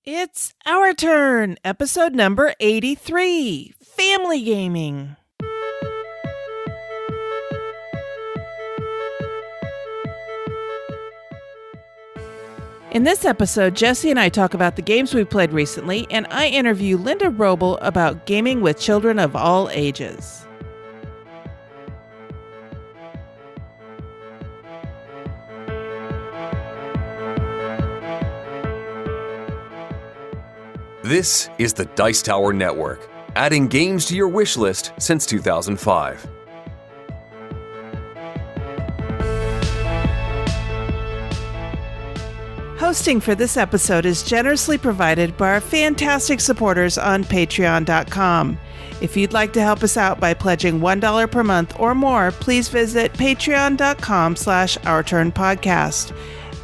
It's our turn, episode number 83, Family Gaming. In this episode, Jesse and I talk about the games we've played recently, and I interview Linda Wrobel about gaming with children of all ages. This is the Dice Tower Network, adding games to your wish list since 2005. Hosting for this episode is generously provided by our fantastic supporters on Patreon.com. If you'd like to help us out by pledging $1 per month or more, please visit patreon.com/OurTurnPodcast.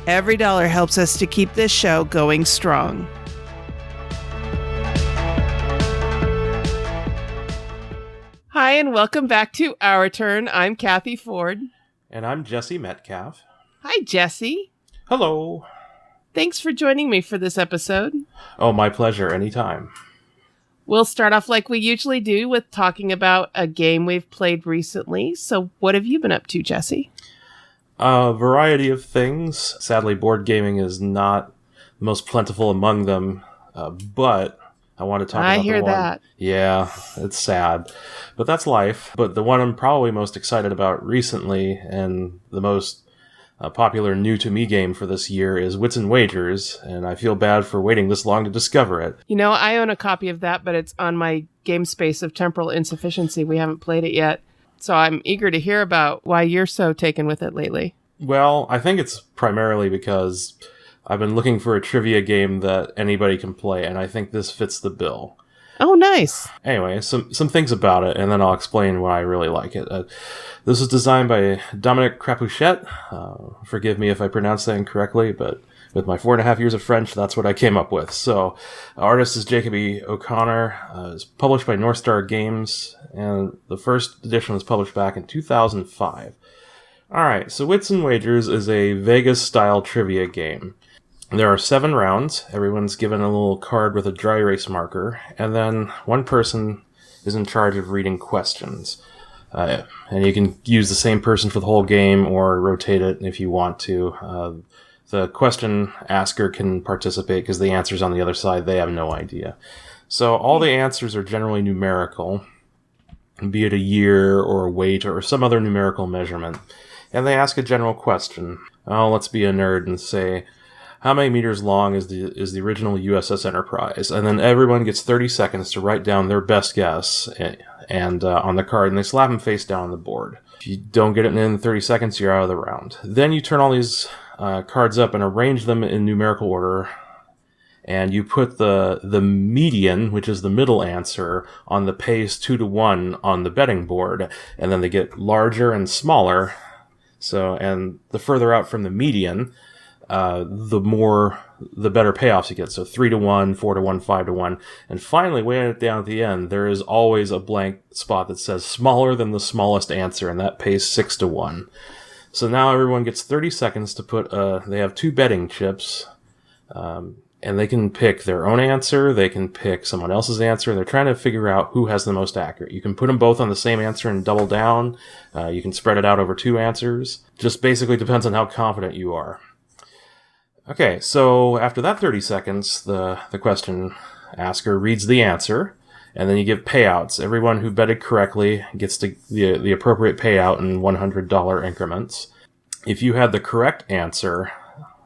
Every dollar helps us to keep this show going strong. Hi, and welcome back to Our Turn. I'm Cathy Ford. And I'm Jesse Metcalf. Hi, Jesse. Hello. Thanks for joining me for this episode. Oh, my pleasure. Anytime. We'll start off like we usually do with talking about a game we've played recently. So what have you been up to, Jesse? A variety of things. Sadly, board gaming is not the most plentiful among them, but I want to talk about the one. I hear that. Yeah, it's sad. But that's life. But the one I'm probably most excited about recently, and the most popular new-to-me game for this year, is Wits and Wagers, and I feel bad for waiting this long to discover it. You know, I own a copy of that, but it's on my game space of temporal insufficiency. We haven't played it yet. So I'm eager to hear about why you're so taken with it lately. Well, I think it's primarily because I've been looking for a trivia game that anybody can play, and I think this fits the bill. Oh, nice. Anyway, some things about it, and then I'll explain why I really like it. This was designed by Dominic Crapuchet. Forgive me if I pronounce that incorrectly, but with my 4.5 years of French, that's what I came up with. So, artist is Jacob E. O'Connor. It's published by North Star Games, and the first edition was published back in 2005. Alright, so Wits and Wagers is a Vegas-style trivia game. There are 7 rounds. Everyone's given a little card with a dry erase marker, and then one person is in charge of reading questions. And you can use the same person for the whole game or rotate it if you want to. The question asker can participate because the answers on the other side, they have no idea. So all the answers are generally numerical, be it a year or a weight or some other numerical measurement. And they ask a general question. Oh, let's be a nerd and say, how many meters long is the original USS Enterprise? And then everyone gets 30 seconds to write down their best guess and on the card, and they slap them face down on the board. If you don't get it in 30 seconds, you're out of the round. Then you turn all these cards up and arrange them in numerical order, and you put the median, which is the middle answer, on the pace 2-to-1 on the betting board, and then they get larger and smaller. So, and the further out from the median, the better payoffs you get. So 3-to-1, 4-to-1, 5-to-1. And finally, way down at the end, there is always a blank spot that says smaller than the smallest answer, and that pays 6-to-1. So now everyone gets 30 seconds to put, they have 2 betting chips, and they can pick their own answer, they can pick someone else's answer, and they're trying to figure out who has the most accurate. You can put them both on the same answer and double down. You can spread it out over 2 answers. Just basically depends on how confident you are. Okay, so after that 30 seconds, the question asker reads the answer, and then you give payouts. Everyone who betted correctly gets the appropriate payout in $100 increments. If you had the correct answer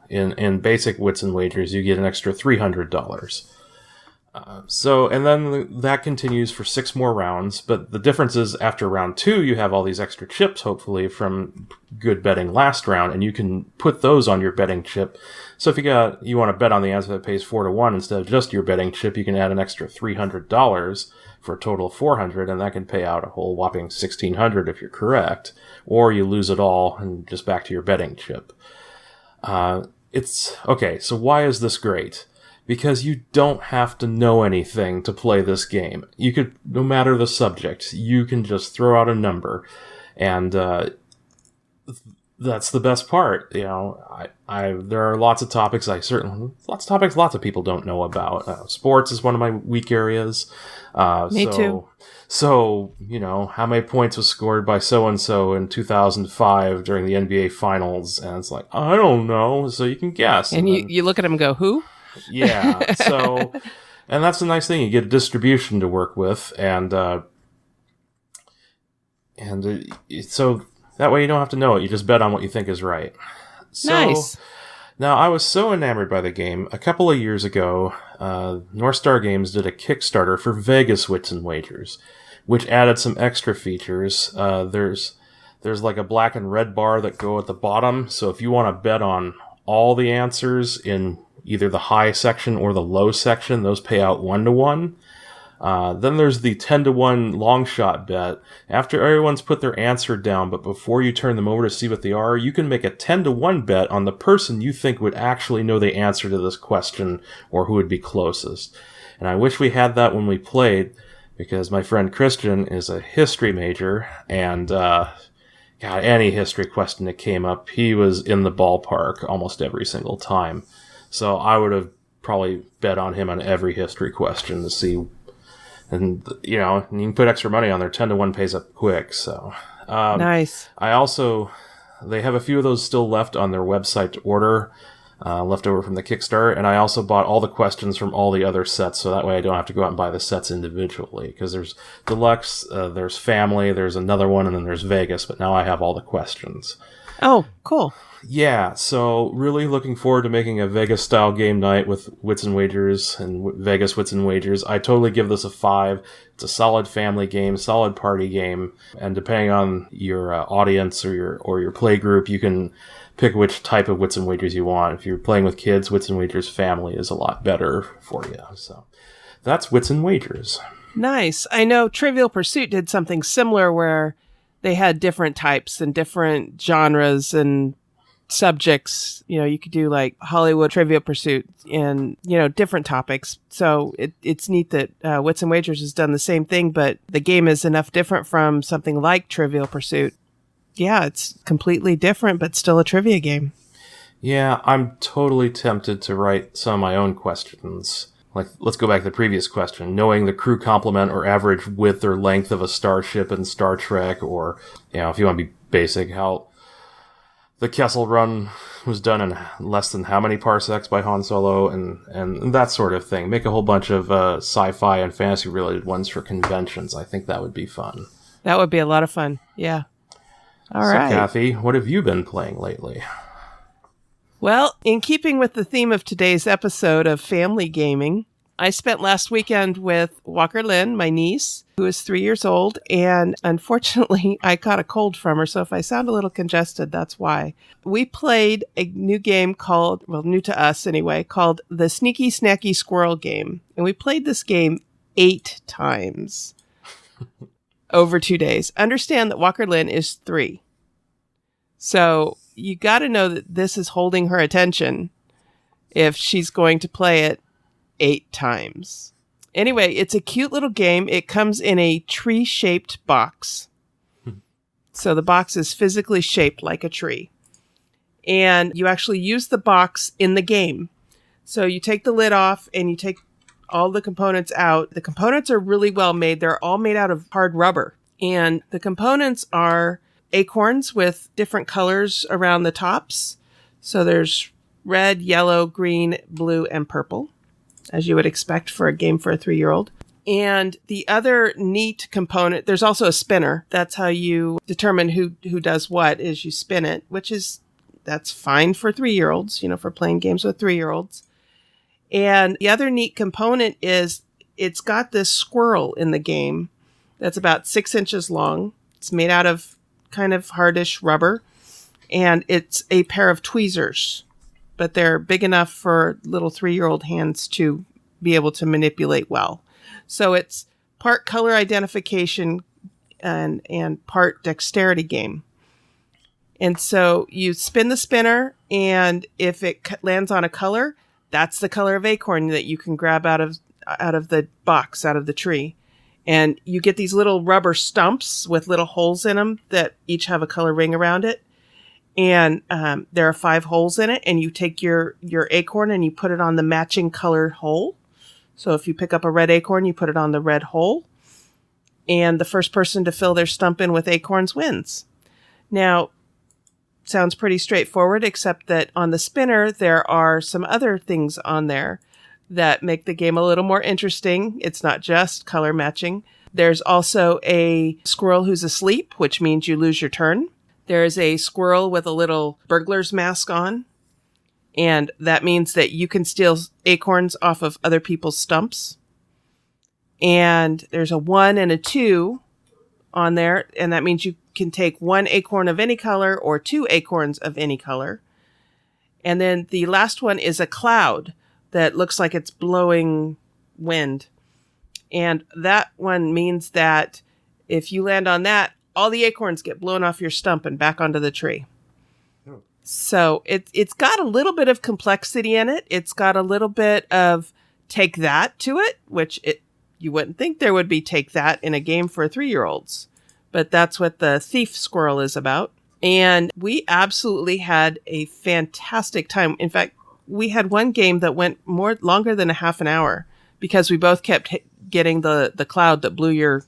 in basic Wits and Wagers, you get an extra $300. And then that continues for 6 more rounds, but the difference is after round 2, you have all these extra chips, hopefully, from good betting last round, and you can put those on your betting chip. So if you want to bet on the answer that pays 4-to-1 instead of just your betting chip, you can add an extra $300 for a total of $400, and that can pay out a whole whopping $1,600 if you're correct, or you lose it all and just back to your betting chip. So why is this great? Because you don't have to know anything to play this game. You could, no matter the subject, you can just throw out a number. And that's the best part. There are lots of topics lots of people don't know about. Sports is one of my weak areas. Me too. So, how many points was scored by so-and-so in 2005 during the NBA Finals? And it's like, I don't know. So you can guess. And you look at them and go, who? Yeah. So, and that's the nice thing. You get a distribution to work with. So that way you don't have to know it. You just bet on what you think is right. So, nice. Now, I was so enamored by the game, a couple of years ago, North Star Games did a Kickstarter for Vegas Wits and Wagers, which added some extra features. There's like a black and red bar that go at the bottom, so if you want to bet on all the answers in either the high section or the low section, those pay out 1-to-1. Then there's the 10-to-1 long shot bet. After everyone's put their answer down, but before you turn them over to see what they are, you can make a 10-to-1 bet on the person you think would actually know the answer to this question or who would be closest. And I wish we had that when we played, because my friend Christian is a history major, and any history question that came up, he was in the ballpark almost every single time. So I would have probably bet on him on every history question to see. And, you can put extra money on there. 10-to-1 pays up quick. So, nice. They have a few of those still left on their website to order, left over from the Kickstarter. And I also bought all the questions from all the other sets. So that way I don't have to go out and buy the sets individually. Because there's Deluxe, there's Family, there's another one, and then there's Vegas. But now I have all the questions. Oh, cool. Yeah, so really looking forward to making a Vegas-style game night with Wits and Wagers and Vegas Wits and Wagers. I totally give this a 5. It's a solid family game, solid party game, and depending on your audience or your play group, you can pick which type of Wits and Wagers you want. If you're playing with kids, Wits and Wagers Family is a lot better for you. So that's Wits and Wagers. Nice. I know Trivial Pursuit did something similar where they had different types and different genres and subjects. You could do like Hollywood Trivia Pursuit and, different topics. So it's neat that Wits and Wagers has done the same thing, but the game is enough different from something like Trivial Pursuit. Yeah, it's completely different, but still a trivia game. Yeah, I'm totally tempted to write some of my own questions. Like, let's go back to the previous question. Knowing the crew complement or average width or length of a starship in Star Trek, or, if you want to be basic, how the Kessel Run was done in less than how many parsecs by Han Solo, and that sort of thing. Make a whole bunch of sci-fi and fantasy-related ones for conventions. I think that would be fun. That would be a lot of fun, yeah. All right. So, Cathy, what have you been playing lately? Well, in keeping with the theme of today's episode of family gaming, I spent last weekend with Walker Lynn, my niece, who is 3 years old, and unfortunately, I caught a cold from her, so if I sound a little congested, that's why. We played a new game new to us anyway, called the Sneaky Snacky Squirrel Game, and we played this game 8 times over 2 days. Understand that Walker Lynn is 3, so you got to know that this is holding her attention if she's going to play it 8 times. Anyway, it's a cute little game. It comes in a tree-shaped box. So the box is physically shaped like a tree. And you actually use the box in the game. So you take the lid off and you take all the components out. The components are really well made. They're all made out of hard rubber. And the components are acorns with different colors around the tops. So there's red, yellow, green, blue, and purple, as you would expect for a game for a 3-year-old. And the other neat component, there's also a spinner. That's how you determine who does what, is you spin it, that's fine for 3-year-olds, for playing games with 3-year-olds. And the other neat component is it's got this squirrel in the game that's about 6 inches long. It's made out of kind of hardish rubber, and it's a pair of tweezers, but they're big enough for little 3-year-old hands to be able to manipulate well. So it's part color identification and part dexterity game. And so you spin the spinner, and if it lands on a color, that's the color of acorn that you can grab out of the box, out of the tree. And you get these little rubber stumps with little holes in them that each have a color ring around it. And there are 5 holes in it, and you take your acorn and you put it on the matching colored hole. So if you pick up a red acorn, you put it on the red hole. And the first person to fill their stump in with acorns wins. Now, sounds pretty straightforward, except that on the spinner, there are some other things on there that make the game a little more interesting. It's not just color matching. There's also a squirrel who's asleep, which means you lose your turn. There's a squirrel with a little burglar's mask on, and that means that you can steal acorns off of other people's stumps. And there's a 1 and a 2 on there, and that means you can take 1 acorn of any color or 2 acorns of any color. And then the last one is a cloud that looks like it's blowing wind. And that one means that if you land on that, all the acorns get blown off your stump and back onto the tree. Oh. So it's got a little bit of complexity in it. It's got a little bit of take that to it, which you wouldn't think there would be take that in a game for 3-year-olds. But that's what the thief squirrel is about. And we absolutely had a fantastic time. In fact, we had one game that went longer than a half an hour because we both kept getting the cloud that blew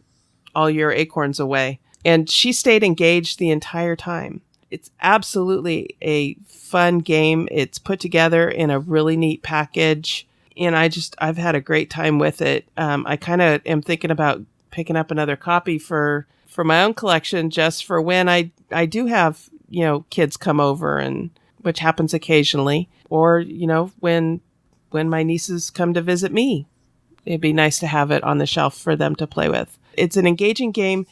all your acorns away. And she stayed engaged the entire time. It's absolutely a fun game. It's put together in a really neat package. And I've had a great time with it. I kind of am thinking about picking up another copy for my own collection, just for when I do have, kids come over, and which happens occasionally, or, when my nieces come to visit me. It'd be nice to have it on the shelf for them to play with. It's an engaging game.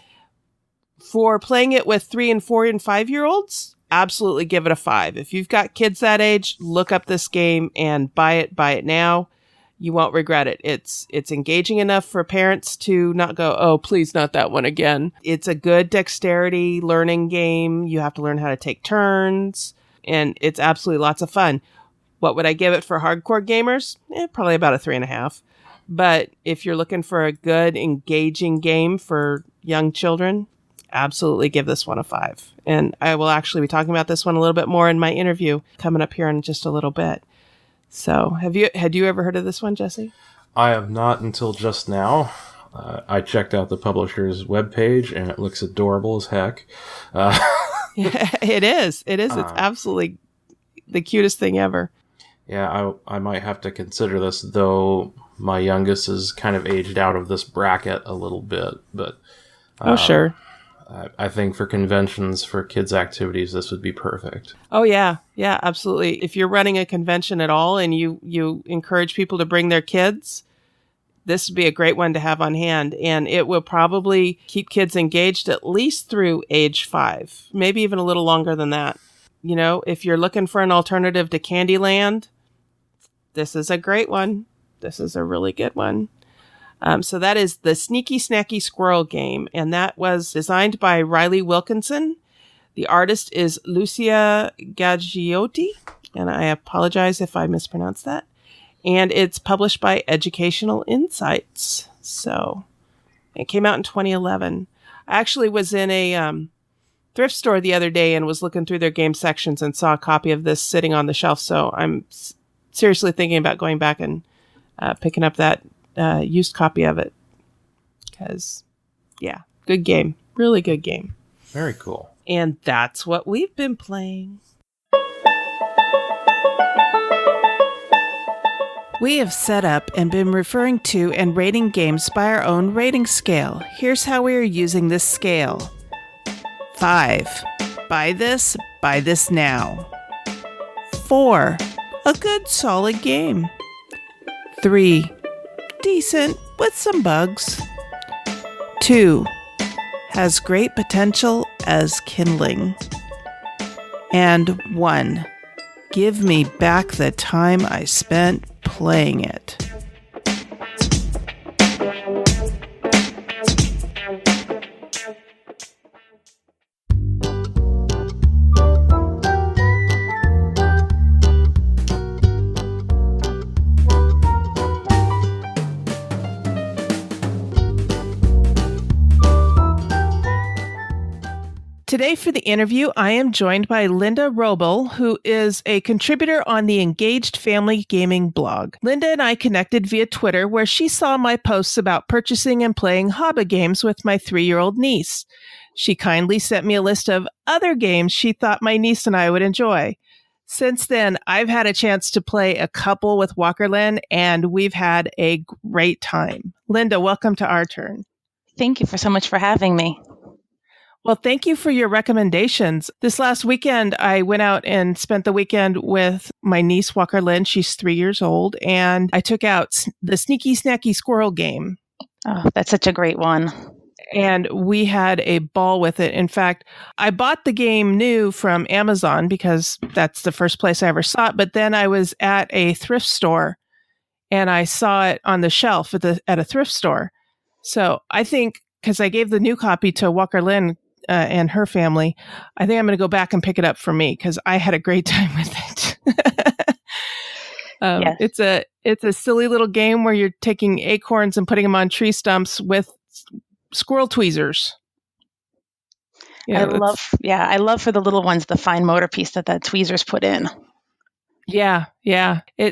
For playing it with 3 and 4 and 5-year-olds, absolutely give it a 5. If you've got kids that age, look up this game and buy it now. You won't regret it. It's engaging enough for parents to not go, oh, please, not that one again. It's a good dexterity learning game. You have to learn how to take turns, and it's absolutely lots of fun. What would I give it for hardcore gamers? Probably about a 3.5. But if you're looking for a good, engaging game for young children, absolutely give this one a 5. And I will actually be talking about this one a little bit more in my interview coming up here in just a little bit. So had you ever heard of this one, Jesse? I have not until just now. I checked out the publisher's webpage, and it looks adorable as heck. Yeah, it is. It's absolutely the cutest thing ever. Yeah, I might have to consider this, though my youngest is kind of aged out of this bracket a little bit. But sure. I think for conventions, for kids' activities, this would be perfect. Oh, yeah. Yeah, absolutely. If you're running a convention at all and you encourage people to bring their kids, this would be a great one to have on hand. And it will probably keep kids engaged at least through age 5, maybe even a little longer than that. If you're looking for an alternative to Candyland, this is a great one. This is a really good one. So that is the Sneaky Snacky Squirrel game, and that was designed by Riley Wilkinson. The artist is Lucia Gaggiotti, and I apologize if I mispronounced that. And it's published by Educational Insights. So it came out in 2011. I actually was in a thrift store the other day and was looking through their game sections and saw a copy of this sitting on the shelf. So I'm seriously thinking about going back and picking up that used copy of it, because good game, really good game. Very cool. And that's what we've been playing. We have set up and been referring to and rating games by our own rating scale. Here's how we are using this scale. 5, buy this now. 4, a good solid game. 3, decent with some bugs. 2, has great potential as kindling. And 1, give me back the time I spent playing it. Today for the interview, I am joined by Linda Wrobel, who is a contributor on the Engaged Family Gaming blog. Linda and I connected via Twitter, where she saw my posts about purchasing and playing hobby games with my 3-year-old niece. She kindly sent me a list of other games she thought my niece and I would enjoy. Since then, I've had a chance to play a couple with Walker Lynn, and we've had a great time. Linda, welcome to our turn. Thank you so much for having me. Well, thank you for your recommendations. This last weekend, I went out and spent the weekend with my niece, Walker Lynn. She's 3 years old, and I took out the Sneaky Snacky Squirrel game. Oh, that's such a great one. And we had a ball with it. In fact, I bought the game new from Amazon because that's the first place I ever saw it. But then I was at a thrift store and I saw it on the shelf at a thrift store. So I think, because I gave the new copy to Walker Lynn and her family, I think I'm going to go back and pick it up for me because I had a great time with it. Yes. It's a silly little game where you're taking acorns and putting them on tree stumps with squirrel tweezers. I love for the little ones the fine motor piece that the tweezers put in. Yeah.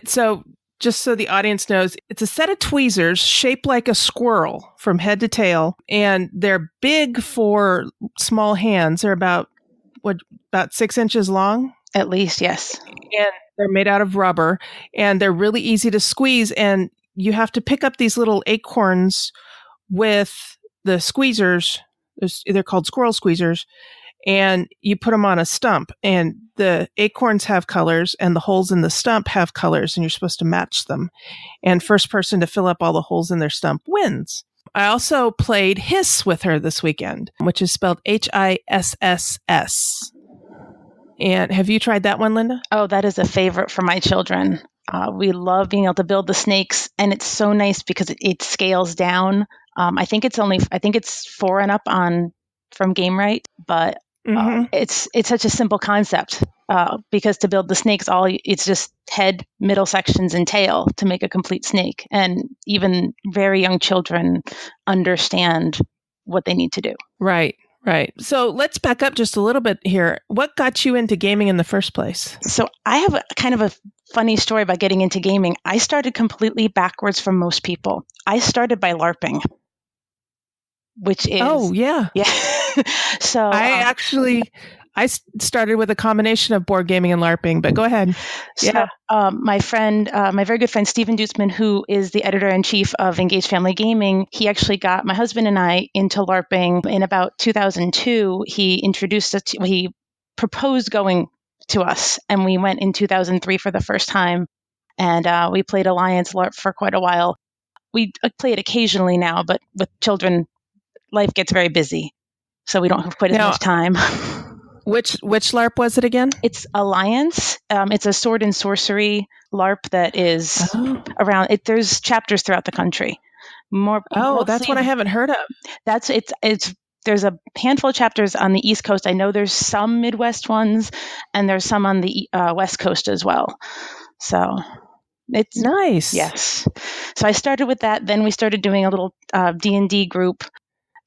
So just so the audience knows, it's a set of tweezers shaped like a squirrel from head to tail, and they're big for small hands. They're about 6 inches long? At least, yes. And they're made out of rubber, and they're really easy to squeeze, and you have to pick up these little acorns with the squeezers. They're called squirrel squeezers, and you put them on a stump, and the acorns have colors and the holes in the stump have colors, and you're supposed to match them. And first person to fill up all the holes in their stump wins. I also played Hiss with her this weekend, which is spelled HISSS. And have you tried that one, Linda? Oh, that is a favorite for my children. We love being able to build the snakes, and it's so nice because it scales down. I think it's 4 and up from Game Right, but it's such a simple concept because to build the snakes, it's just head, middle sections, and tail to make a complete snake. And even very young children understand what they need to do. Right. So let's back up just a little bit here. What got you into gaming in the first place? So I have kind of a funny story about getting into gaming. I started completely backwards from most people. I started by LARPing, which is... Oh, yeah. Yeah. So I started with a combination of board gaming and LARPing, but go ahead. So, my very good friend, Stephen Dutzman, who is the editor-in-chief of Engaged Family Gaming, he actually got my husband and I into LARPing in about 2002. He proposed going to us, and we went in 2003 for the first time, and we played Alliance LARP for quite a while. We play it occasionally now, but with children, life gets very busy, so we don't have quite as much time. Which LARP was it again? It's Alliance. It's a sword and sorcery LARP that is around. There's chapters throughout the country. That's what I haven't heard of. There's a handful of chapters on the East Coast. I know there's some Midwest ones, and there's some on the West Coast as well. So it's nice. Yes. So I started with that. Then we started doing a little D&D group.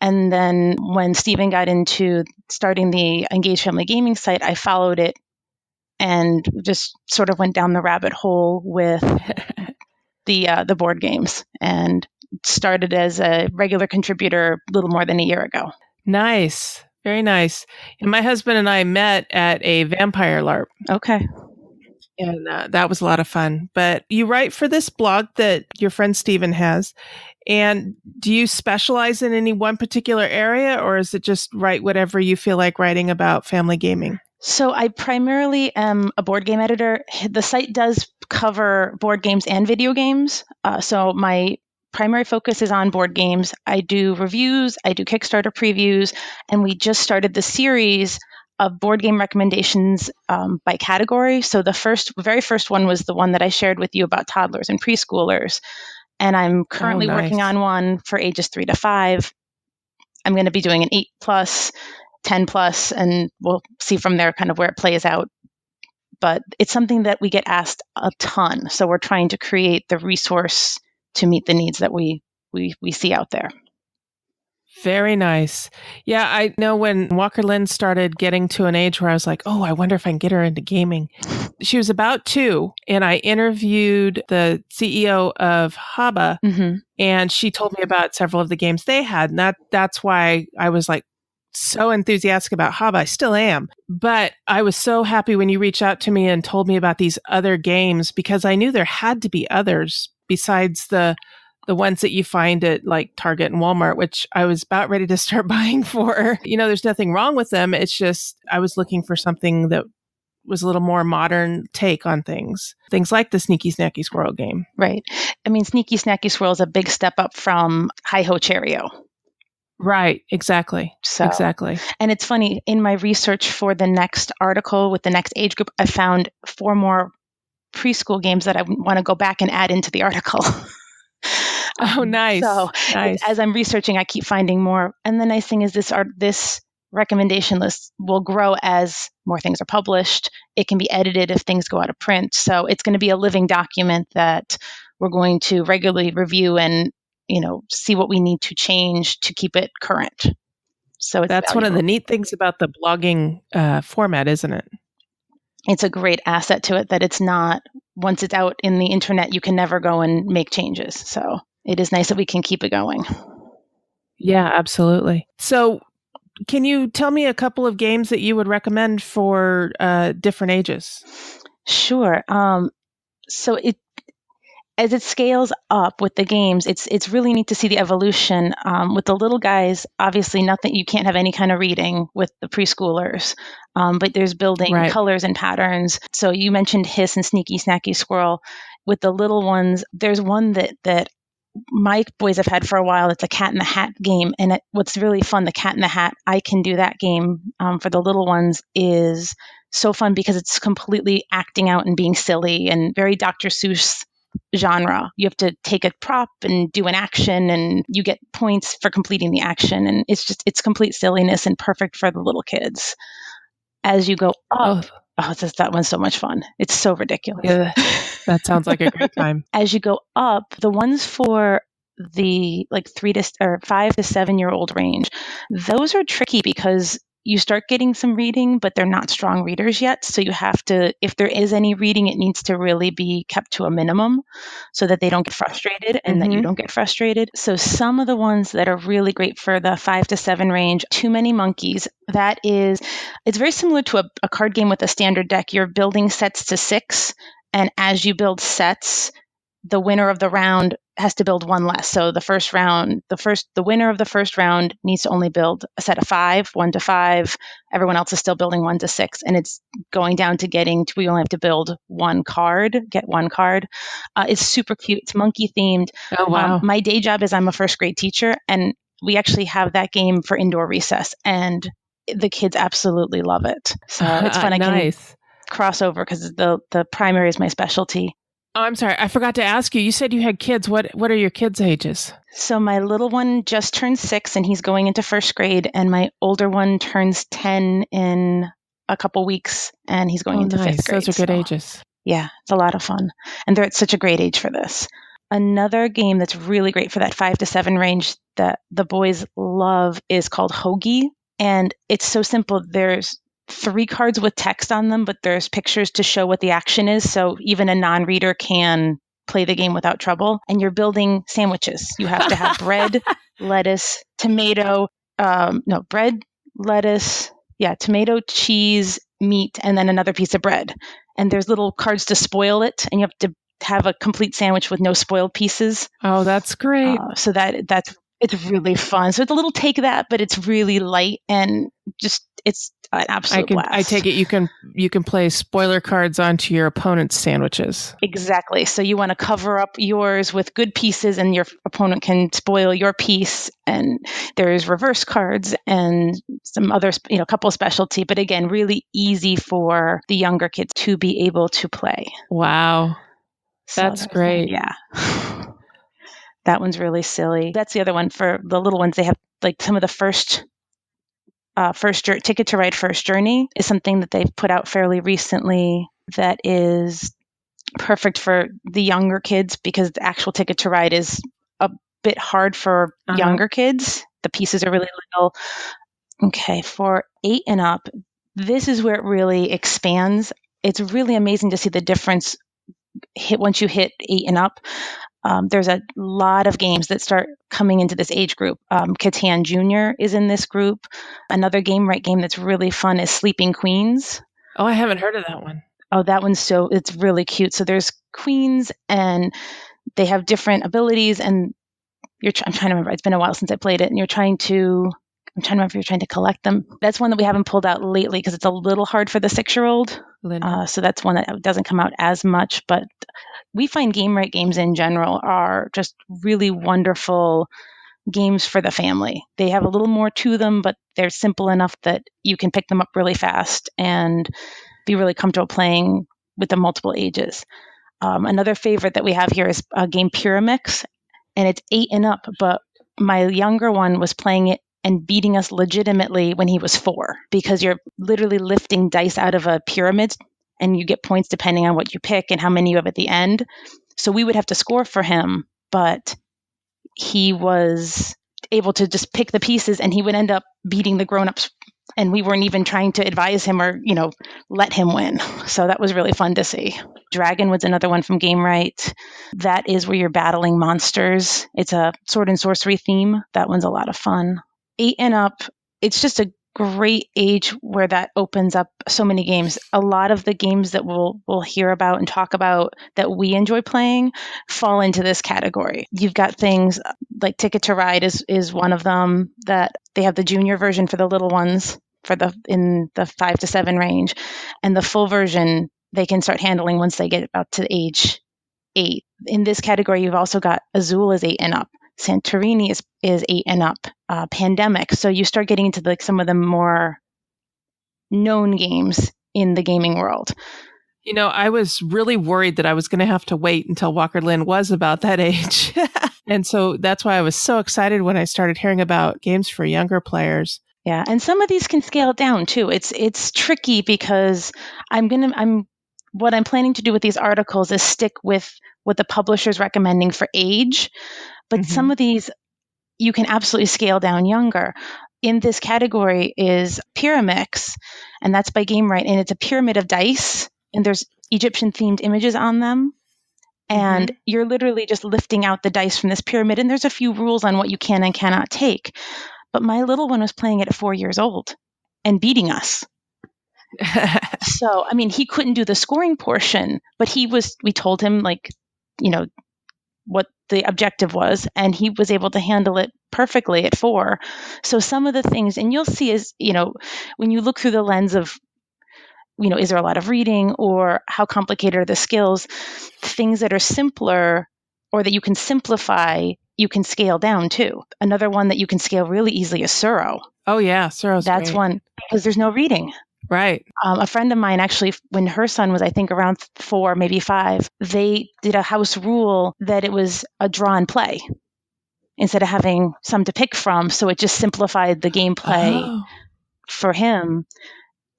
And then when Stephen got into starting the Engaged Family Gaming site, I followed it and just sort of went down the rabbit hole with the board games and started as a regular contributor a little more than a year ago. Nice. Very nice. And my husband and I met at a vampire LARP. Okay. And that was a lot of fun. But you write for this blog that your friend Stephen has. And do you specialize in any one particular area, or is it just write whatever you feel like writing about family gaming? So I primarily am a board game editor. The site does cover board games and video games. So my primary focus is on board games. I do reviews, I do Kickstarter previews, and we just started the series of board game recommendations by category. So the very first one was the one that I shared with you about toddlers and preschoolers. And I'm currently working on one for ages 3 to 5. I'm going to be doing an 8+, 10+, and we'll see from there kind of where it plays out. But it's something that we get asked a ton. So we're trying to create the resource to meet the needs that we see out there. Very nice. Yeah, I know when Walker Lynn started getting to an age where I was like, oh, I wonder if I can get her into gaming. She was about 2, and I interviewed the CEO of Haba, and she told me about several of the games they had. And that's why I was like so enthusiastic about Haba. I still am. But I was so happy when you reached out to me and told me about these other games, because I knew there had to be others besides the ones that you find at like Target and Walmart, which I was about ready to start buying for. There's nothing wrong with them. It's just I was looking for something that was a little more modern take on things like the Sneaky Snacky Squirrel game. Right. I mean, Sneaky Snacky Squirrel is a big step up from Hi Ho Cherry-O. Right. Exactly. Exactly. And it's funny, in my research for the next article with the next age group, I found 4 more preschool games that I want to go back and add into the article. Oh, nice. So nice. As I'm researching, I keep finding more. And the nice thing is this recommendation list will grow as more things are published. It can be edited if things go out of print. So it's going to be a living document that we're going to regularly review and, see what we need to change to keep it current. So that's valuable. One of the neat things about the blogging format, isn't it? It's a great asset to it that it's not, once it's out in the internet, you can never go and make changes. So it is nice that we can keep it going. Yeah, absolutely. So can you tell me a couple of games that you would recommend for different ages? Sure. So as it scales up with the games, it's really neat to see the evolution. With the little guys, obviously you can't have any kind of reading with the preschoolers, but there's building colors and patterns. So you mentioned Hiss and Sneaky Snacky Squirrel. With the little ones, there's one that my boys have had for a while. It's a Cat in the Hat game. And what's really fun, the Cat in the Hat, I can do that game for the little ones is so fun because it's completely acting out and being silly and very Dr. Seuss genre. You have to take a prop and do an action and you get points for completing the action. And it's complete silliness and perfect for the little kids. As you go up, that one's so much fun. It's so ridiculous. Yeah, that sounds like a great time. As you go up, the ones for the 5 to 7 year old range, those are tricky because you start getting some reading, but they're not strong readers yet. So you have to, if there is any reading, it needs to really be kept to a minimum so that they don't get frustrated and that you don't get frustrated. So some of the ones that are really great for the 5 to 7 range, Too Many Monkeys, it's very similar to a card game with a standard deck. You're building sets to 6, and as you build sets, the winner of the round has to build one less. So the winner of the first round needs to only build a set of 5, 1 to 5. Everyone else is still building 1 to 6. And it's going down to we only have to build get one card. It's super cute. It's monkey themed. Oh, wow. My day job is I'm a first grade teacher, and we actually have that game for indoor recess, and the kids absolutely love it. So it's fun. I can cross over because the primary is my specialty. Oh, I'm sorry. I forgot to ask you. You said you had kids. What are your kids' ages? So my little one just turned 6 and he's going into first grade, and my older one turns 10 in a couple weeks and he's going into fifth grade. Those are good ages. Yeah, it's a lot of fun. And they're at such a great age for this. Another game that's really great for that 5 to 7 range that the boys love is called Hoagie. And it's so simple. There's 3 cards with text on them, but there's pictures to show what the action is. So even a non-reader can play the game without trouble. And you're building sandwiches. You have to have bread, lettuce, tomato, tomato, cheese, meat, and then another piece of bread. And there's little cards to spoil it. And you have to have a complete sandwich with no spoiled pieces. Oh, that's great. So it's really fun. So it's a little take that, but it's really light and it's an absolute blast. I take it you can play spoiler cards onto your opponent's sandwiches. Exactly. So you want to cover up yours with good pieces, and your opponent can spoil your piece. And there's reverse cards and some other, a couple of specialty. But again, really easy for the younger kids to be able to play. Wow, that's great. Yeah. That one's really silly. That's the other one for the little ones. They have some of the first Ticket to Ride First Journey is something that they've put out fairly recently that is perfect for the younger kids because the actual Ticket to Ride is a bit hard for younger kids. the pieces are really little. Okay, for 8 and up, this is where it really expands. It's really amazing to see the difference once you hit 8 and up. There's a lot of games that start coming into this age group. Catan Jr. is in this group. Another game that's really fun is Sleeping Queens. Oh, I haven't heard of that one. Oh, that one's it's really cute. So there's queens and they have different abilities, and I'm trying to remember. It's been a while since I played it, and I'm trying to remember if you're trying to collect them. That's one that we haven't pulled out lately because it's a little hard for the 6-year-old. So that's one that doesn't come out as much. But we find Game Right games in general are just really wonderful games for the family. They have a little more to them, but they're simple enough that you can pick them up really fast and be really comfortable playing with the multiple ages. Another favorite that we have here is a game Pyramix, and it's 8 and up, but my younger one was playing it and beating us legitimately when he was 4, because you're literally lifting dice out of a pyramid and you get points depending on what you pick and how many you have at the end. So we would have to score for him, but he was able to just pick the pieces and he would end up beating the grown-ups, and we weren't even trying to advise him or, let him win. So that was really fun to see. Dragonwood's another one from Game Right. That is where you're battling monsters. It's a sword and sorcery theme. That one's a lot of fun. 8 and up, it's just a great age where that opens up so many games. A lot of the games that we'll hear about and talk about that we enjoy playing fall into this category. You've got things like Ticket to Ride is one of them, that they have the junior version for the little ones in the 5 to 7 range, and the full version they can start handling once they get about to age 8. In this category, you've also got Azul is 8 and up. Santorini is 8 and up. Pandemic. So you start getting into some of the more known games in the gaming world. I was really worried that I was going to have to wait until Walker Lynn was about that age. And so that's why I was so excited when I started hearing about games for younger players. Yeah, and some of these can scale down too. It's tricky because what I'm planning to do with these articles is stick with what the publisher's recommending for age, but some of these you can absolutely scale down younger. In this category is Pyramix, and that's by Game Right, and it's a pyramid of dice, and there's Egyptian themed images on them. And you're literally just lifting out the dice from this pyramid, and there's a few rules on what you can and cannot take. But my little one was playing it at 4 years old and beating us. So, he couldn't do the scoring portion, but we told him what the objective was, and he was able to handle it perfectly at 4. So some of the things, and you'll see is, when you look through the lens of, is there a lot of reading or how complicated are the skills, things that are simpler or that you can simplify, you can scale down too. Another one that you can scale really easily is Suro. Oh yeah, Suro's That's great. one, because there's no reading. Right. A friend of mine, actually, when her son was, I think, around 4, maybe 5, they did a house rule that it was a draw and play instead of having some to pick from. So it just simplified the gameplay for him.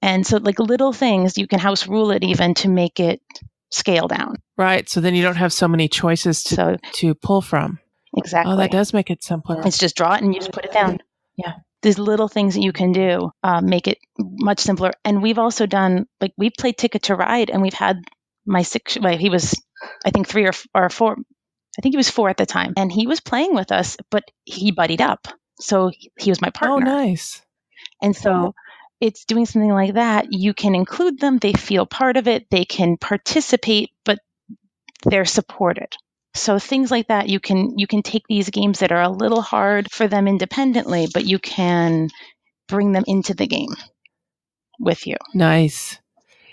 And so little things, you can house rule it even to make it scale down. Right. So then you don't have so many choices to pull from. Exactly. Oh, that does make it simpler. It's just draw it and you just put it down. Yeah. These little things that you can do make it much simpler. And we've also done, we played Ticket to Ride, and we've had he was, I think, 3 or 4. I think he was 4 at the time. And he was playing with us, but he buddied up. So he was my partner. Oh, nice. And so it's doing something like that. You can include them. They feel part of it. They can participate, but they're supported. So things like that, you can take these games that are a little hard for them independently, but you can bring them into the game with you. Nice.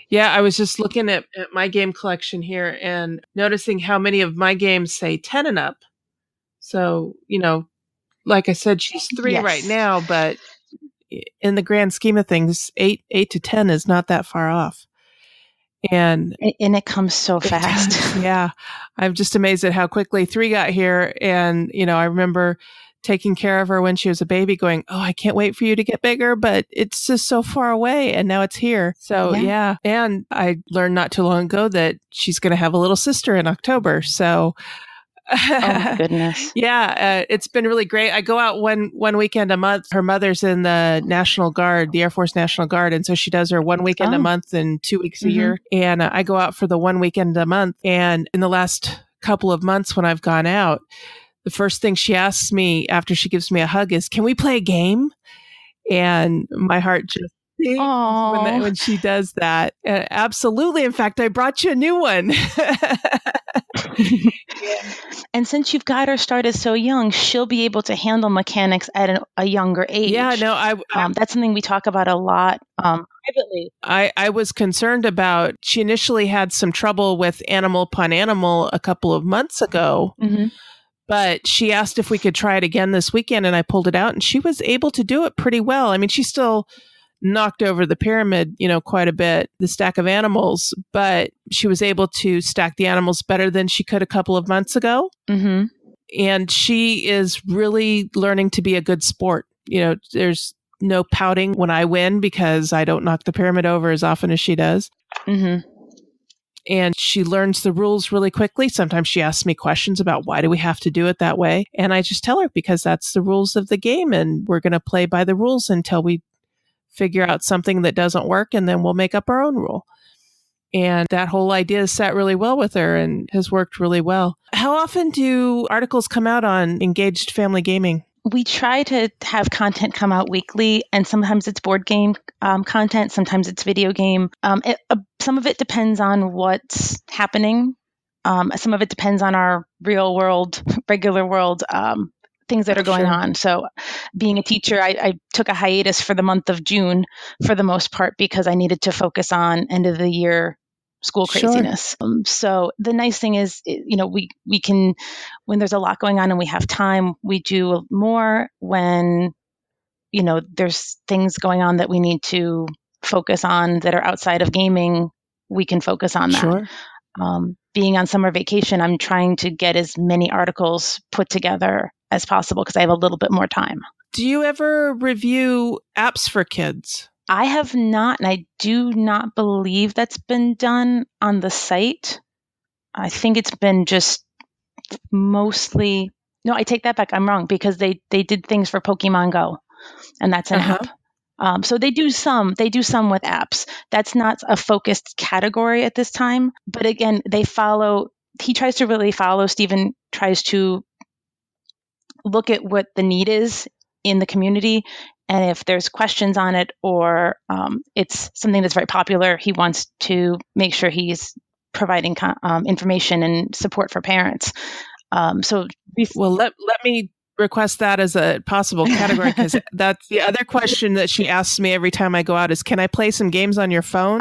Yeah, I was just looking at my game collection here and noticing how many of my games say 10 and up. So, like I said, she's 3 right now, but in the grand scheme of things, 8 to 10 is not that far off. And it comes so fast. Yeah. I'm just amazed at how quickly 3 got here. And, I remember taking care of her when she was a baby going, oh, I can't wait for you to get bigger, but it's just so far away. And now it's here. So yeah. And I learned not too long ago that she's going to have a little sister in October. So Oh my goodness. Yeah, it's been really great. I go out one weekend a month. Her mother's in the National Guard, the Air Force National Guard, and so she does her 1 weekend a month and 2 weeks a year. And I go out for the 1 weekend a month. And in the last couple of months when I've gone out, the first thing she asks me after she gives me a hug is, "Can we play a game?" And my heart just sings when she does that. Absolutely. In fact, I brought you a new one. And since you've got her started so young, she'll be able to handle mechanics at a younger age. Yeah, no, that's something we talk about a lot privately. I was concerned about, she initially had some trouble with Animal Upon Animal a couple of months ago, but she asked if we could try it again this weekend, and I pulled it out, and she was able to do it pretty well. I mean, she still knocked over the pyramid, quite a bit, the stack of animals, but she was able to stack the animals better than she could a couple of months ago. And she is really learning to be a good sport. There's no pouting when I win because I don't knock the pyramid over as often as she does. And she learns the rules really quickly. Sometimes she asks me questions about why do we have to do it that way? And I just tell her because that's the rules of the game and we're going to play by the rules until we figure out something that doesn't work, and then we'll make up our own rule. And that whole idea has sat really well with her and has worked really well. How often do articles come out on engaged family gaming? We try to have content come out weekly, and sometimes it's board game content, sometimes it's video game. Some of it depends on what's happening. Some of it depends on our real world, regular world things that are going on. So being a teacher, I took a hiatus for the month of June for the most part because I needed to focus on end of the year school craziness. So the nice thing is, we can, when there's a lot going on and we have time, we do more. When, there's things going on that we need to focus on that are outside of gaming, we can focus on that. Being on summer vacation, I'm trying to get as many articles put together as possible because I have a little bit more time. Do you ever review apps for kids? I have not, and I do not believe that's been done on the site. I think it's been just mostly, no, I take that back. I'm wrong because they did things for Pokemon Go, and that's an app. So they do some with apps. That's not a focused category at this time. But again, he tries to really follow, Stephen tries to look at what the need is in the community. And if there's questions on it or it's something that's very popular, he wants to make sure he's providing information and support for parents. Well, let me request that as a possible category, because that's the other question that she asks me every time I go out is, can I play some games on your phone?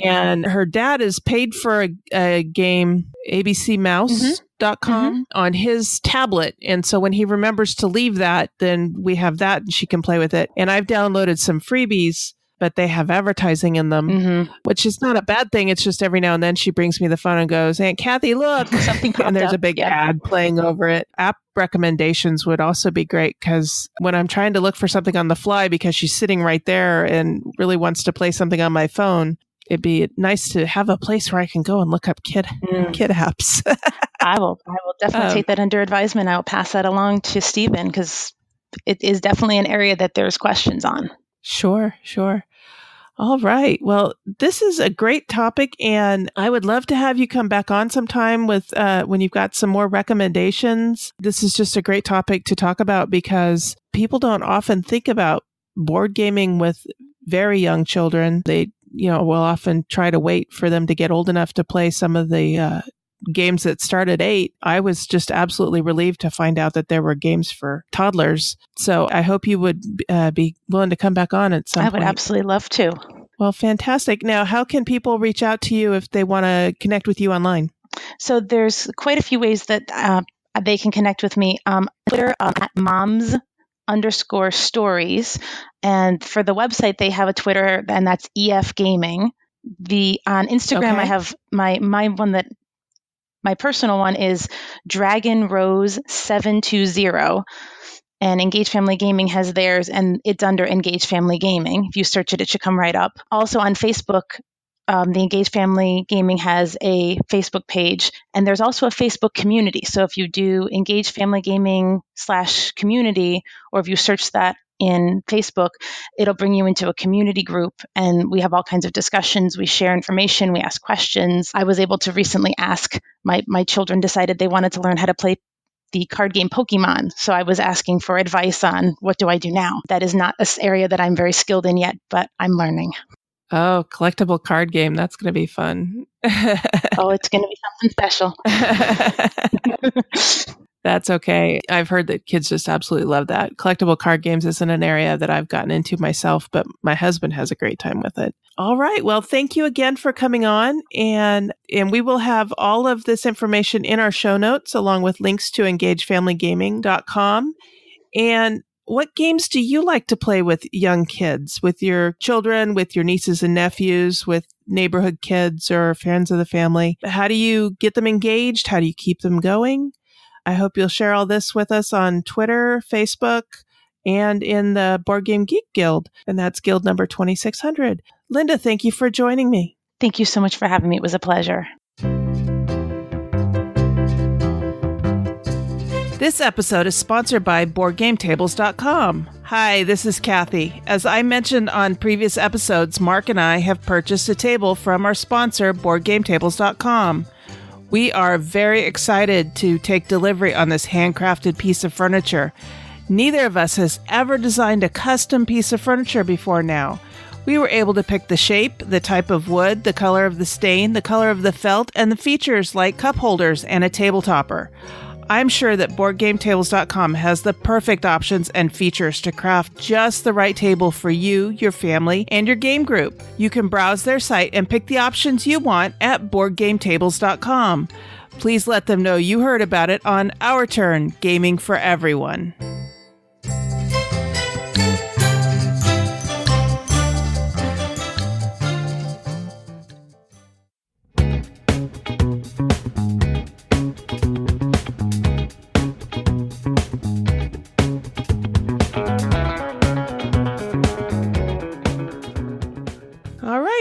And her dad is paid for a game, abcmouse.com, on his tablet. And so when he remembers to leave that, then we have that and she can play with it. And I've downloaded some freebies, but they have advertising in them, which is not a bad thing. It's just every now and then she brings me the phone and goes, "Aunt Cathy, look." Something and there's up. a big ad playing over it. App recommendations would also be great, because when I'm trying to look for something on the fly because she's sitting right there and really wants to play something on my phone, it'd be nice to have a place where I can go and look up kid apps. I will definitely take that under advisement. I will pass that along to Stephen because it is definitely an area that there's questions on. Sure. All right. Well, this is a great topic, and I would love to have you come back on sometime with when you've got some more recommendations. This is just a great topic to talk about because people don't often think about board gaming with very young children. They, will often try to wait for them to get old enough to play some of the games that start at 8. I was just absolutely relieved to find out that there were games for toddlers. So I hope you would be willing to come back on at some point. I would absolutely love to. Well, fantastic. Now, how can people reach out to you if they want to connect with you online? So there's quite a few ways that they can connect with me. Twitter at moms_stories. And for the website, they have a Twitter, and that's EF Gaming. On Instagram, I have my one that my personal one is Dragon Rose 720, and Engage Family Gaming has theirs, and it's under Engage Family Gaming. If you search it, it should come right up. Also on Facebook, the Engaged Family Gaming has a Facebook page, and there's also a Facebook community. So if you do Engaged Family Gaming /community, or if you search that in Facebook, it'll bring you into a community group, and we have all kinds of discussions. We share information, we ask questions. I was able to recently ask, my children decided they wanted to learn how to play the card game Pokemon. So I was asking for advice on what do I do now. That is not an area that I'm very skilled in yet, but I'm learning. Oh, collectible card game. That's going to be fun. Oh, it's going to be something special. That's okay. I've heard that kids just absolutely love that. Collectible card games isn't an area that I've gotten into myself, but my husband has a great time with it. All right. Well, thank you again for coming on. And we will have all of this information in our show notes, along with links to engagefamilygaming.com. And what games do you like to play with young kids, with your children, with your nieces and nephews, with neighborhood kids or friends of the family? How do you get them engaged? How do you keep them going? I hope you'll share all this with us on Twitter, Facebook, and in the Board Game Geek Guild. And that's guild number 2600. Linda, thank you for joining me. Thank you so much for having me. It was a pleasure. This episode is sponsored by BoardGameTables.com. Hi, this is Cathy. As I mentioned on previous episodes, Mark and I have purchased a table from our sponsor, BoardGameTables.com. We are very excited to take delivery on this handcrafted piece of furniture. Neither of us has ever designed a custom piece of furniture before now. We were able to pick the shape, the type of wood, the color of the stain, the color of the felt, and the features like cup holders and a table topper. I'm sure that BoardGameTables.com has the perfect options and features to craft just the right table for you, your family, and your game group. You can browse their site and pick the options you want at BoardGameTables.com. Please let them know you heard about it on Our Turn, Gaming for Everyone.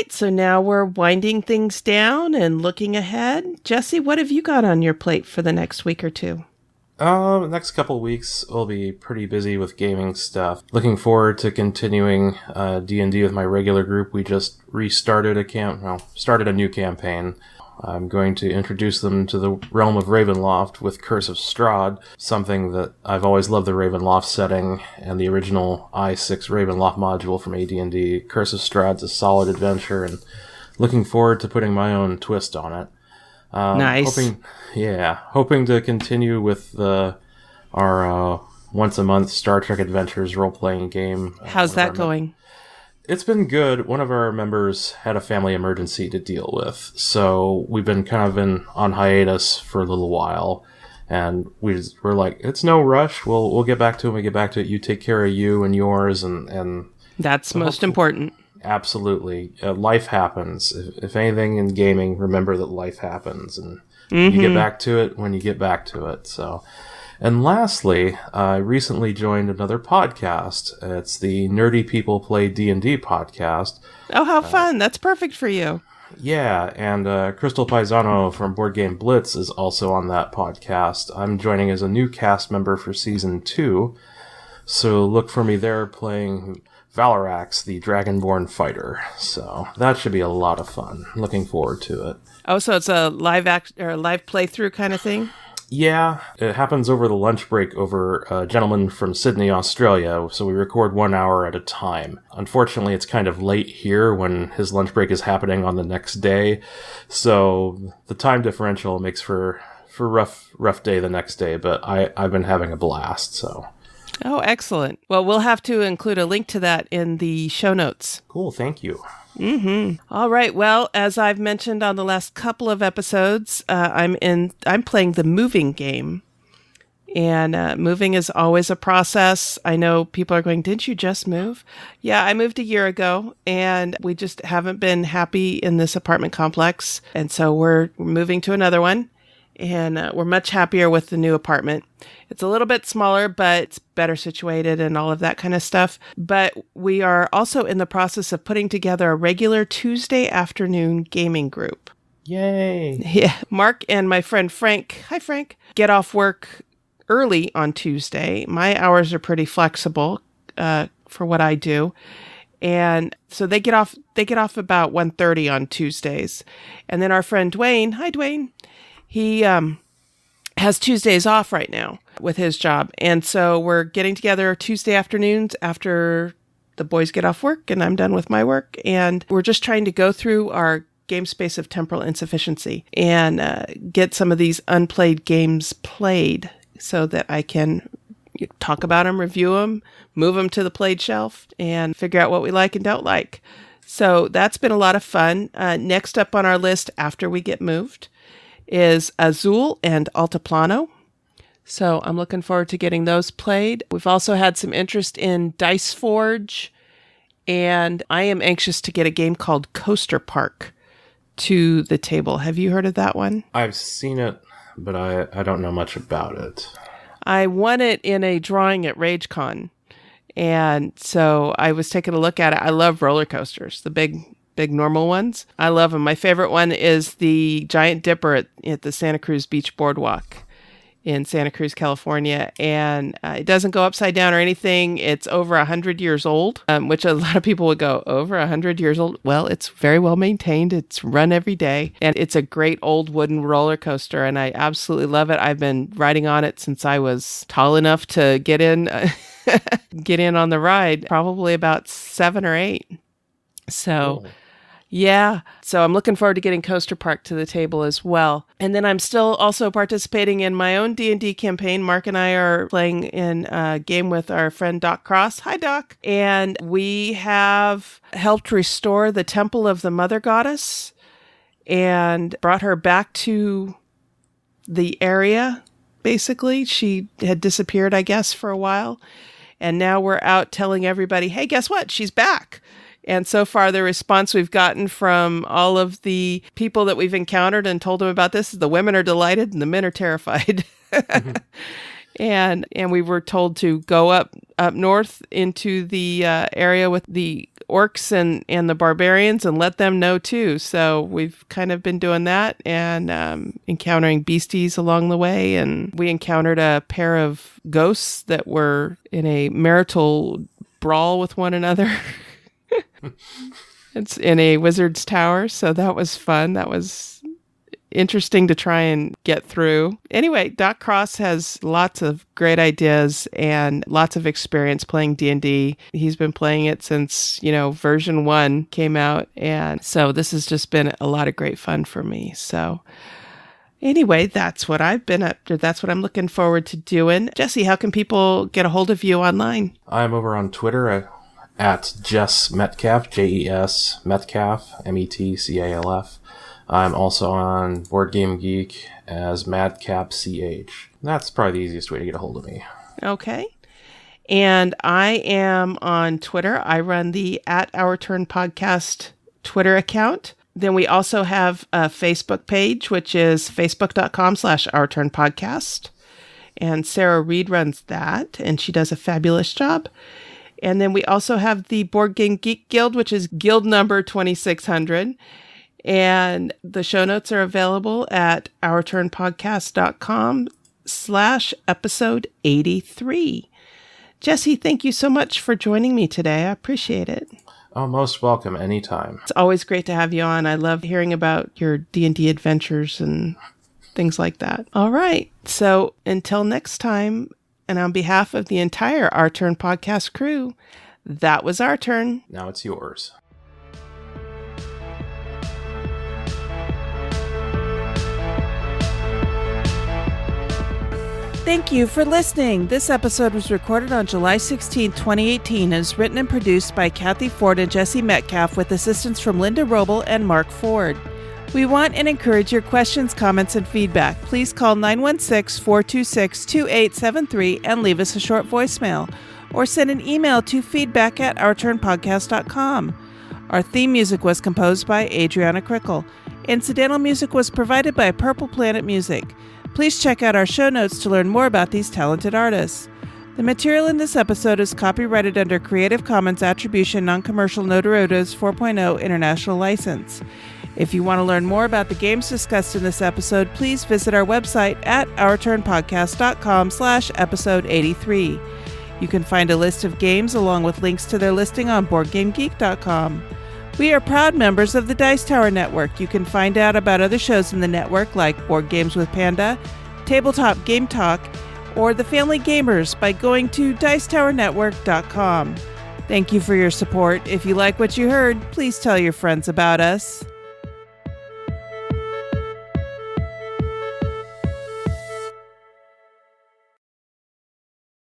So now we're winding things down and looking ahead. Jesse, what have you got on your plate for the next week or two? Next couple of weeks, we'll be pretty busy with gaming stuff. Looking forward to continuing D&D with my regular group. We just started a new campaign. I'm going to introduce them to the realm of Ravenloft with Curse of Strahd, something that I've always loved the Ravenloft setting, and the original I6 Ravenloft module from AD&D. Curse of Strahd's a solid adventure, and looking forward to putting my own twist on it. Nice. Hoping to continue with our once-a-month Star Trek Adventures role-playing game. How's that going? It's been good. One of our members had a family emergency to deal with, so we've been kind of on hiatus for a little while, and we're like, it's no rush. We'll get back to it when we get back to it. You take care of you and yours, and that's most important. Absolutely. Life happens. If anything in gaming, remember that life happens, and you get back to it when you get back to it. So. And lastly, I recently joined another podcast. It's the Nerdy People Play D&D podcast. Oh, how fun. That's perfect for you. Yeah, and Crystal Paisano from Board Game Blitz is also on that podcast. I'm joining as a new cast member for Season 2, so look for me there playing Valorax, the Dragonborn fighter. So that should be a lot of fun. Looking forward to it. Oh, so it's a live playthrough kind of thing? Yeah, it happens over the lunch break over a gentleman from Sydney, Australia, so we record 1 hour at a time. Unfortunately, it's kind of late here when his lunch break is happening on the next day, so the time differential makes for a rough day the next day, but I've been having a blast, so... Oh, excellent. Well, we'll have to include a link to that in the show notes. Cool, thank you. All right. Well, as I've mentioned on the last couple of episodes, I'm playing the moving game, and moving is always a process. I know people are going, "Didn't you just move?" Yeah, I moved a year ago, and we just haven't been happy in this apartment complex, and so we're moving to another one. and we're much happier with the new apartment. It's a little bit smaller, but it's better situated and all of that kind of stuff. But we are also in the process of putting together a regular Tuesday afternoon gaming group. Yay! Yeah, Mark and my friend Frank, hi Frank, get off work early on Tuesday. My hours are pretty flexible for what I do. And so they get off about 1:30 on Tuesdays. And then our friend Dwayne, hi Dwayne, he has Tuesdays off right now with his job. And so we're getting together Tuesday afternoons after the boys get off work and I'm done with my work. And we're just trying to go through our game space of temporal insufficiency and get some of these unplayed games played so that I can talk about them, review them, move them to the played shelf, and figure out what we like and don't like. So that's been a lot of fun. Next up on our list after we get moved is Azul and Altiplano. So I'm looking forward to getting those played. We've also had some interest in Dice Forge, and I am anxious to get a game called Coaster Park to the table. Have you heard of that one? I've seen it, but I don't know much about it. I won it in a drawing at RageCon, and so I was taking a look at it. I love roller coasters, the big normal ones. I love them. My favorite one is the Giant Dipper at the Santa Cruz Beach Boardwalk in Santa Cruz, California. And it doesn't go upside down or anything. It's over 100 years old, which a lot of people would go, over 100 years old? Well, it's very well maintained. It's run every day. And it's a great old wooden roller coaster. And I absolutely love it. I've been riding on it since I was tall enough to get in on the ride, probably about 7 or 8. So... Cool. Yeah. So I'm looking forward to getting Coaster Park to the table as well. And then I'm still also participating in my own D&D campaign. Mark and I are playing in a game with our friend Doc Cross. Hi, Doc. And we have helped restore the Temple of the Mother Goddess and brought her back to the area, basically. She had disappeared, I guess, for a while. And now we're out telling everybody, hey, guess what? She's back. And so far, the response we've gotten from all of the people that we've encountered and told them about this is the women are delighted and the men are terrified. Mm-hmm. And we were told to go up north into the area with the orcs and the barbarians and let them know too. So we've kind of been doing that and encountering beasties along the way. And we encountered a pair of ghosts that were in a marital brawl with one another. It's in a wizard's tower, so that was fun. That was interesting to try and get through. Anyway, Doc Cross has lots of great ideas and lots of experience playing D&D. He's been playing it since, version 1 came out, and so this has just been a lot of great fun for me. So anyway, that's what I've been up to. That's what I'm looking forward to doing. Jesse, how can people get a hold of you online? I'm over on Twitter at Jess Metcalf, Jes Metcalf, Metcalf. I'm also on Board Game Geek as MadcapCH. That's probably the easiest way to get a hold of me. Okay. And I am on Twitter. I run the @OurTurnPodcast Twitter account. Then we also have a Facebook page, which is facebook.com/OurTurnPodcast. And Sarah Reed runs that, and she does a fabulous job. And then we also have the Board Game Geek Guild, which is guild number 2600. And the show notes are available at ourturnpodcast.com/episode 83. Jesse, thank you so much for joining me today. I appreciate it. Oh, most welcome. Anytime. It's always great to have you on. I love hearing about your D&D adventures and things like that. All right. So until next time, and on behalf of the entire Our Turn podcast crew, that was our turn. Now it's yours. Thank you for listening. This episode was recorded on July 16, 2018, and is written and produced by Cathy Ford and Jesse Metcalf with assistance from Linda Wrobel and Mark Ford. We want and encourage your questions, comments, and feedback. Please call 916-426-2873 and leave us a short voicemail, or send an email to feedback@ourturnpodcast.com. Our theme music was composed by Adriana Crickle. Incidental music was provided by Purple Planet Music. Please check out our show notes to learn more about these talented artists. The material in this episode is copyrighted under Creative Commons Attribution Non-Commercial No Derivatives 4.0 International License. If you want to learn more about the games discussed in this episode, please visit our website at ourturnpodcast.com/episode 83. You can find a list of games along with links to their listing on BoardGameGeek.com. We are proud members of the Dice Tower Network. You can find out about other shows in the network like Board Games with Panda, Tabletop Game Talk, or The Family Gamers by going to dicetowernetwork.com. Thank you for your support. If you like what you heard, please tell your friends about us.